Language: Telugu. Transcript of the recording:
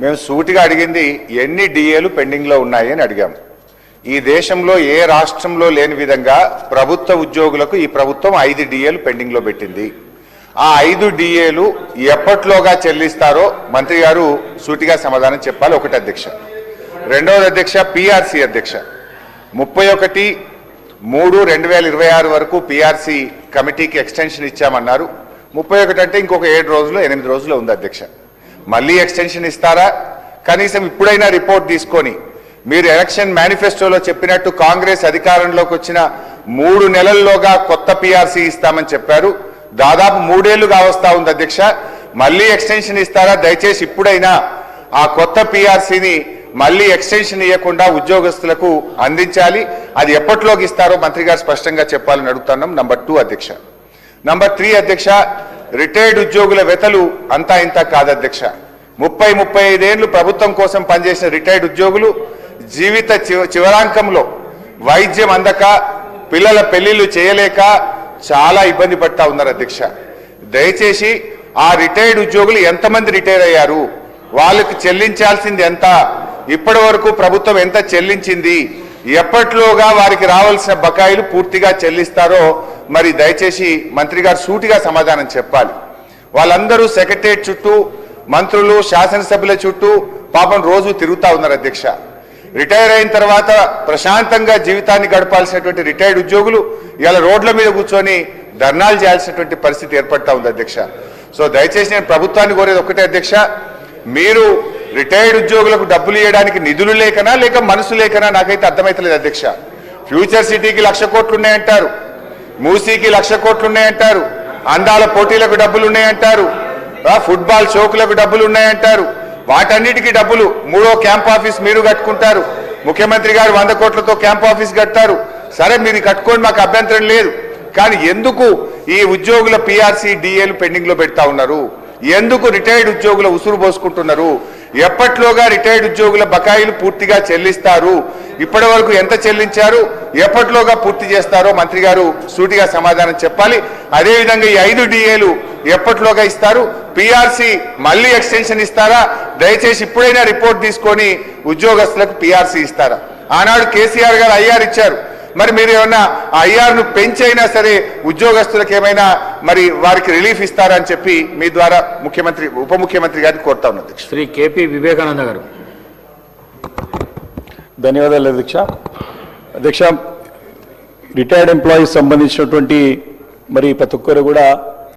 మేము సూటిగా అడిగింది ఎన్ని డిఏలు పెండింగ్లో ఉన్నాయి అని అడిగాము. ఈ దేశంలో ఏ రాష్ట్రంలో లేని విధంగా ప్రభుత్వ ఉద్యోగులకు ఈ ప్రభుత్వం 5 డిఏలు పెండింగ్లో పెట్టింది. ఆ 5 డిఏలు ఎప్పట్లోగా చెల్లిస్తారో మంత్రి గారు సూటిగా సమాధానం చెప్పాలి. ఒకటి అధ్యక్ష. రెండవది అధ్యక్ష, పిఆర్సీ అధ్యక్ష 31/3/2026 వరకు పిఆర్సీ కమిటీకి ఎక్స్టెన్షన్ ఇచ్చామన్నారు. 31 అంటే ఇంకొక 7 రోజులు 8 రోజులు ఉంది అధ్యక్ష. మళ్ళీ ఎక్స్టెన్షన్ ఇస్తారా? కనీసం ఇప్పుడైనా రిపోర్ట్ తీసుకొని మీరు ఎలక్షన్ మేనిఫెస్టోలో చెప్పినట్టు కాంగ్రెస్ అధికారంలోకి వచ్చిన 3 నెలల్లోగా కొత్త పిఆర్సీ ఇస్తామని చెప్పారు. దాదాపు 3 ఏళ్లుగా వస్తా ఉంది అధ్యక్ష. మళ్ళీ ఎక్స్టెన్షన్ ఇస్తారా? దయచేసి ఇప్పుడైనా ఆ కొత్త పిఆర్సీని మళ్ళీ ఎక్స్టెన్షన్ ఇవ్వకుండా ఉద్యోగస్తులకు అందించాలి. అది ఎప్పటిలోకి ఇస్తారో మంత్రి గారు స్పష్టంగా చెప్పాలని అడుగుతున్నాం. నంబర్ 2 అధ్యక్ష. నంబర్ 3 అధ్యక్ష, రిటైర్డ్ ఉద్యోగుల వెతలు అంతా ఇంత కాదు అధ్యక్ష. 30-35 ఏళ్లు ప్రభుత్వం కోసం పనిచేసిన రిటైర్డ్ ఉద్యోగులు జీవిత చివరాంకంలో వైద్యం అందక పిల్లల పెళ్లిళ్లు చేయలేక చాలా ఇబ్బంది పడతా ఉన్నారు అధ్యక్ష. దయచేసి ఆ రిటైర్డ్ ఉద్యోగులు ఎంతమంది రిటైర్ అయ్యారు, వాళ్ళకి చెల్లించాల్సింది ఎంత, ఇప్పటి వరకు ప్రభుత్వం ఎంత చెల్లించింది, ఎప్పట్లోగా వారికి రావాల్సిన బకాయిలు పూర్తిగా చెల్లిస్తారో మరి దయచేసి మంత్రి గారు సూటిగా సమాధానం చెప్పాలి. వాళ్ళందరూ సెక్రటరియట్ చుట్టూ, మంత్రులు శాసనసభ్యుల చుట్టూ పాపం రోజు తిరుగుతా ఉన్నారు అధ్యక్ష. రిటైర్ అయిన తర్వాత ప్రశాంతంగా జీవితాన్ని గడపాల్సినటువంటి రిటైర్డ్ ఉద్యోగులు ఇలా రోడ్ల మీద కూర్చొని ధర్నాలు చేయాల్సినటువంటి పరిస్థితి ఏర్పడతా ఉంది అధ్యక్ష. సో దయచేసి నేను ప్రభుత్వాన్ని కోరేది ఒకటే అధ్యక్ష, మీరు రిటైర్డ్ ఉద్యోగులకు డబ్బులు ఇవ్వడానికి నిధులు లేకనా లేక మనసు లేకనా నాకైతే అర్థమైతలేదు అధ్యక్ష. ఫ్యూచర్ సిటీకి 1,00,000 కోట్లు ఉన్నాయంటారు, మూసీకి 1,00,000 కోట్లు ఉన్నాయంటారు, అందాల పోటీలకు డబ్బులు ఉన్నాయంటారు, ఫుట్బాల్ షోకులకు డబ్బులు ఉన్నాయంటారు. వాటన్నిటికీ డబ్బులు 3వ క్యాంప్ ఆఫీస్ మీరు కట్టుకుంటారు, ముఖ్యమంత్రి గారు 100 కోట్లతో క్యాంప్ ఆఫీస్ కట్టారు. సరే మీరు కట్టుకోండి, మాకు అభ్యంతరం లేదు. కానీ ఎందుకు ఈ ఉద్యోగుల పిఆర్సీ డిఏలు పెండింగ్ లో పెడతా ఉన్నారు? ఎందుకు రిటైర్డ్ ఉద్యోగుల ఉసురు పోసుకుంటున్నారు? ఎప్పట్లోగా రిటైర్డ్ ఉద్యోగుల బకాయిలు పూర్తిగా చెల్లిస్తారు? ఇప్పటి వరకు ఎంత చెల్లించారు, ఎప్పట్లోగా పూర్తి చేస్తారో మంత్రి గారు సూటిగా సమాధానం చెప్పాలి. అదేవిధంగా ఈ 5 డిఏలు ఎప్పట్లోగా ఇస్తారు? పిఆర్సీ మళ్ళీ ఎక్స్టెన్షన్ ఇస్తారా? దయచేసి ఇప్పుడైనా రిపోర్ట్ తీసుకొని ఉద్యోగస్తులకు పిఆర్సీ ఇస్తారా? ఆనాడు కేసీఆర్ గారు ఐఆర్ ఇచ్చారు, మరి మీరు ఏమన్నా ఐఆర్ను పెంచైనా సరే ఉద్యోగస్తులకు ఏమైనా మరి వారికి రిలీఫ్ ఇస్తారా అని చెప్పి మీ ద్వారా ముఖ్యమంత్రి ఉప ముఖ్యమంత్రి గారిని కోరుతా ఉన్నది. శ్రీ కేపీ వివేకానంద గారు. ధన్యవాదాలు అధ్యక్ష. అధ్యక్ష, రిటైర్డ్ ఎంప్లాయీస్ సంబంధించినటువంటి మరి ప్రతి ఒక్కరు కూడా